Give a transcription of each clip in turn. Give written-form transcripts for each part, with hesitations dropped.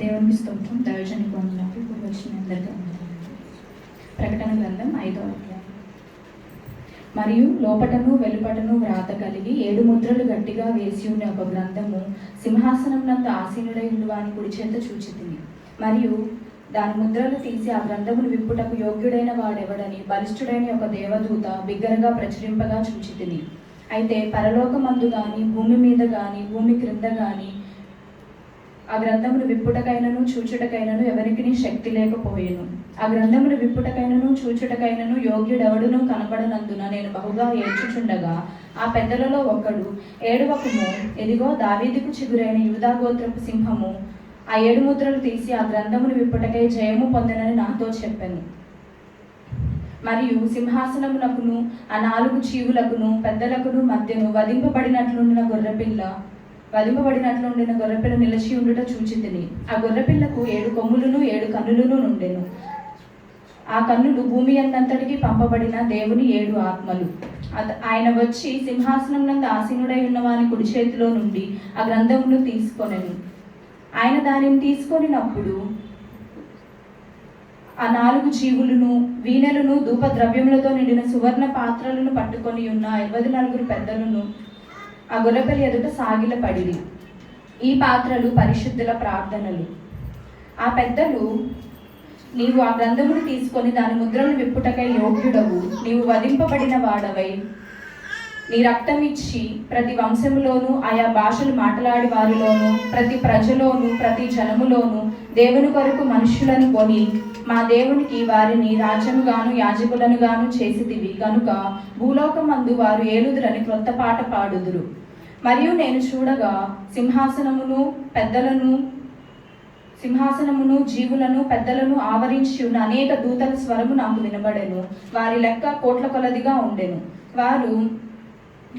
దేవునికి స్తోత్రం. దైవజనునికి వందనాలు. ఇప్పుడు వచ్చిన అందరికీ వందనాలు. ప్రకటన గ్రంథం 5వ అధ్యాయం. మరియు లోపటను వెలుపటను వ్రాత కలిగి 7 ముద్రలు గట్టిగా వేసి ఉన్న ఒక గ్రంథము సింహాసనం నందు ఆసీనుడై ఉండువాని కుడి చేత చూచితిని. మరియు దాని ముద్రలు తీసి ఆ గ్రంథమును విప్పుటకు యోగ్యుడైన వాడెవడని బలిష్ఠుడైన ఒక దేవదూత బిగ్గరగా ప్రచురింపగా చూచితిని. అయితే పరలోకమందు గాని, భూమి మీద గాని, భూమి క్రింద గాని ఆ గ్రంథమును విప్పుటకైనను చూచుటకైనను ఎవరికి శక్తి లేకపోయేను. ఆ గ్రంథమును విప్పుటకైనను చూచుటకైనను యోగ్యుడెవడును కనబడనందున నేను బహుగా ఏడ్చుచుండగా ఆ పెద్దలలో ఒకడు, ఏడవకుము, ఇదిగో దావీదుకు చిగురైన యూదా గోత్రపు సింహము ఆ 7 ముద్రలు తీసి ఆ గ్రంథమును విప్పుటకై జయము పొందెనని నాతో చెప్పెను. మరియు సింహాసనమునకును ఆ 4 జీవులకును పెద్దలకును మధ్యను వధింపబడినట్లుండిన గొర్రెపిల్ల నిలిచి ఉండుట చూచితిని. ఆ గొర్రెపిల్లకు 7 కొమ్ములను 7 కన్నులను నుండెను. ఆ కన్నులు భూమి అంతటికి పంపబడిన దేవుని 7 ఆత్మలు. ఆయన వచ్చి సింహాసనం నందు ఆసీనుడై ఉన్నవాని కుడి చేతిలో నుండి ఆ గ్రంథమును తీసుకొనెను. ఆయన దానిని తీసుకొనినప్పుడు ఆ 4 జీవులను వీణెలను ధూప ద్రవ్యములతో నిండిన సువర్ణ పాత్రలను పట్టుకొని ఉన్న 24 పెద్దలను ఆ గొర్రెపిల్ల ఎదుట సాగిలపడిరి. ఈ పాత్రలు పరిశుద్ధుల ప్రార్థనలు. ఆ పెద్దలు, నీవు ఆ గ్రంథమును తీసుకొని దాని ముద్రను విప్పుటకై యోగ్యుడవు, నీవు వధింపబడిన వాడవై నీ రక్తమిచ్చి ప్రతి వంశములోను ఆయా భాషలు మాట్లాడి వారిలోను ప్రతి ప్రజలోను ప్రతి జనములోను దేవుని కొరకు మనుషులను కొని మా దేవునికి వారిని రాజ్యముగాను యాజకులను చేసితివి గనుక భూలోకమందు వారు ఏలుదురని క్రొత్త పాట పాడుదురు. మరియు నేను చూడగా సింహాసనమును జీవులను పెద్దలను ఆవరించి ఉన్న అనేక దూతల స్వరము నాకు వినబడెను. వారి లెక్క కోట్ల కొలదిగా ఉండెను. వారు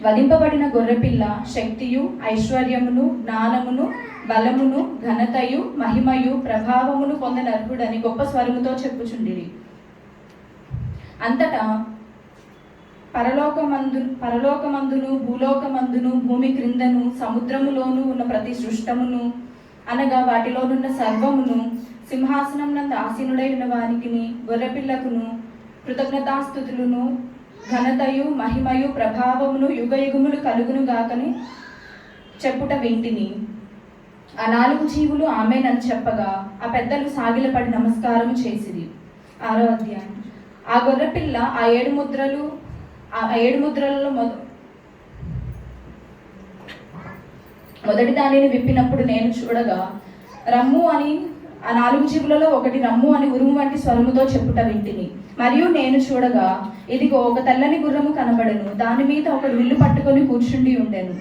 వధింపబడిన గొర్రెపిల్ల శక్తియు ఐశ్వర్యమును జ్ఞానమును బలమును ఘనతయు మహిమయు ప్రభావమును పొందనర్హుడని గొప్ప స్వరముతో చెప్పుచుండిరి. అంతటా పరలోకమందును భూలోకమందును భూమి క్రిందను సముద్రములోను ఉన్న ప్రతి సృష్టమును అనగా వాటిలోనున్న సర్వమును సింహాసనం నందు ఆసీనుడై ఉన్న వానికిని గొర్రెపిల్లకును కృతజ్ఞతాస్తుతులను ఘనతయు మహిమయు ప్రభావమును యుగయుగములు కలుగును గాకని చెప్పుట వింటిని. ఆ 4 జీవులు ఆమేనని చెప్పగా ఆ పెద్దలు సాగిలపడి నమస్కారము చేసిరి. 6వ అధ్యాయం. ఆ గొర్రెపిల్ల ఆ 7 ముద్రలలో మొదటి దానిని విప్పినప్పుడు నేను చూడగా రమ్ము అని ఆ 4 జీవులలో ఒకటి రమ్ము అని ఉరుము వంటి స్వరముతో చెప్పుట వింటిని. మరియు నేను చూడగా ఇదిగో ఒక తెల్లని గుర్రము కనబడెను. దాని మీద ఒకడు విల్లు పట్టుకొని కూర్చుండి ఉండెను.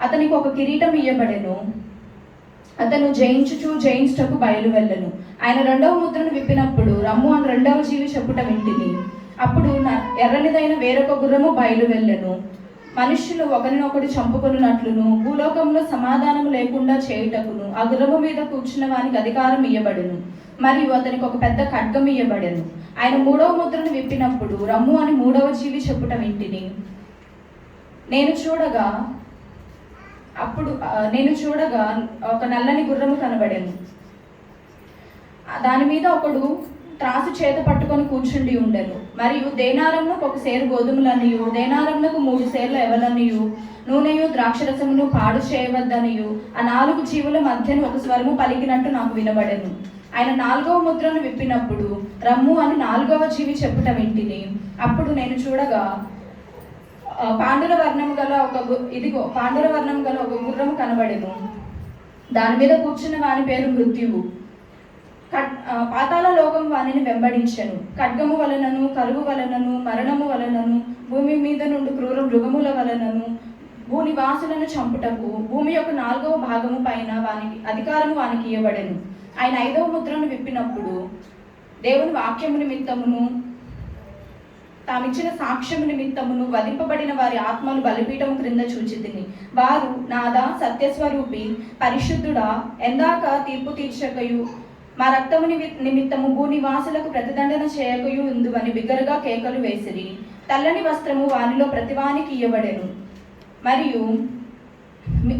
అతనికి ఒక కిరీటం ఇయ్యబడెను. అతను జయించుటకు బయలు వెళ్ళెను. ఆయన 2వ ముద్రను విప్పినప్పుడు రమ్ము అని 2వ జీవి చెప్పుట వింటిని. అప్పుడు ఎర్రనిదైన వేరొక గుర్రము బయలు వెళ్ళెను. మనుష్యులు ఒకరినొకడు చంపుకొనున్నట్లును భూలోకంలో సమాధానం లేకుండా చేయుటకును ఆ గుర్రము మీద కూర్చున్న వానికి అధికారం ఇయ్యబడెను. మరియు అతనికి ఒక పెద్ద ఖడ్గం ఇయ్యబడెను. ఆయన 3వ ముద్రను విప్పినప్పుడు రమ్ము అని 3వ జీవి చెప్పుట వింటిని. నేను చూడగా ఒక నల్లని గుర్రము కనబడెను. దాని మీద ఒకడు త్రాసు చేత పట్టుకొని కూర్చుండి ఉండెను. మరియు దేనారంకు 1 సేరు గోధుమలనియు దేనారంకు 3 సేర్ల ఎవలనియు నూనెయు ద్రాక్షరసమును పాడు చేయవద్దనియు ఆ 4 జీవుల మధ్యను ఒక స్వరము పలికినట్టు నాకు వినబడెను. ఆయన 4వ ముద్రను విప్పినప్పుడు రమ్ము అని 4వ జీవి చెప్పుట వింటిని. అప్పుడు నేను చూడగా పాండుర వర్ణము గల ఒక గుర్రము కనబడెను. దాని మీద కూర్చున్న వాని పేరు మృత్యువు. పాతాళ లోకం వానిని వెంబడించెను. ఖడ్గము వలనను కరువు వలనను మరణము వలనను భూమి మీద నుండి క్రూర మృగముల వలనను భూనివాసులను చంపుటకు భూమి యొక్క 4వ భాగము పైన అధికారము వానికి ఇవ్వబడెను. ఆయన 5వ ముద్రను విప్పినప్పుడు దేవుని వాక్యము నిమిత్తమును తామిచ్చిన సాక్ష్యము నిమిత్తమును వధింపబడిన వారి ఆత్మలు బలిపీఠము క్రింద చూచితిని. వారు నాదా సత్యస్వరూపి పరిశుద్ధుడా ఎందాక తీర్పు తీర్చకయు మా రక్తము నిమిత్తము భూనివాసులకు ప్రతిదండన చేయకయు ఉందువని బిగ్గరగా కేకలు వేసిరి. తెల్లని వస్త్రము వానిలో ప్రతివానికి ఇయ్యబడెను. మరియు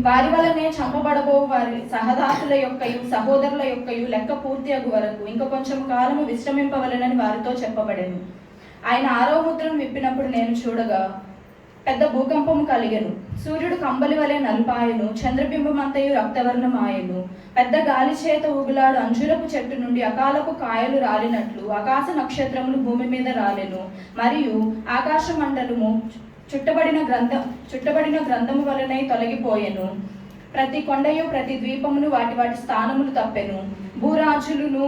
వారి వలనే చంపబడబో వారి సహదాసుల యొక్కయు సహోదరుల యొక్కయు లెక్క పూర్తి అగు వరకు ఇంక కొంచెం కాలము విశ్రమింపవలెనని వారితో చెప్పబడెను. ఆయన 6వ ముద్రను విప్పినప్పుడు నేను చూడగా పెద్ద భూకంపము కలిగెను. సూర్యుడు కంబలి వలె నలుపాయెను, చంద్రబింబమంతయు రక్తవర్ణమాయెను. పెద్ద గాలి చేత ఊగులాడు అంజురపు చెట్టు నుండి అకాలపు కాయలు రాలినట్లు ఆకాశ నక్షత్రములు భూమి మీద రాలెను. మరియు ఆకాశ మండలము చుట్టబడిన గ్రంథము వలనై తొలగిపోయెను. ప్రతి కొండయు ప్రతి ద్వీపమును వాటి వాటి స్థానములు తప్పెను. భూరాజులను,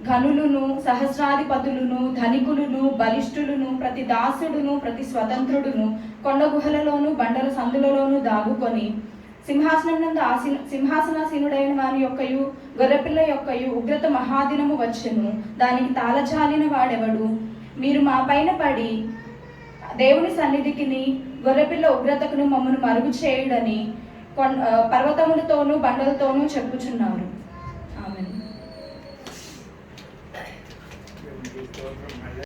ఘనులను, సహస్రాధిపతులను, ధనికులను, బలిష్ఠులను, ప్రతి దాసుడును, ప్రతి స్వతంత్రుడును కొండ గుహలలోను బండల సందులలోను దాగుకొని సింహాసనాసీనుడైన వాని యొక్కయు గొర్రెపిల్ల యొక్కయు ఉగ్రత మహాదినము వచ్చెను. దానికి తాళజాలిన వాడెవడు? మీరు మా పైన పడి దేవుని సన్నిధికిని గొర్రెపిల్ల ఉగ్రతకును మమ్మను మరుగు చేయుడని పర్వతములతోనూ బండలతోనూ చెప్పుచున్నారు. ఆమేన్.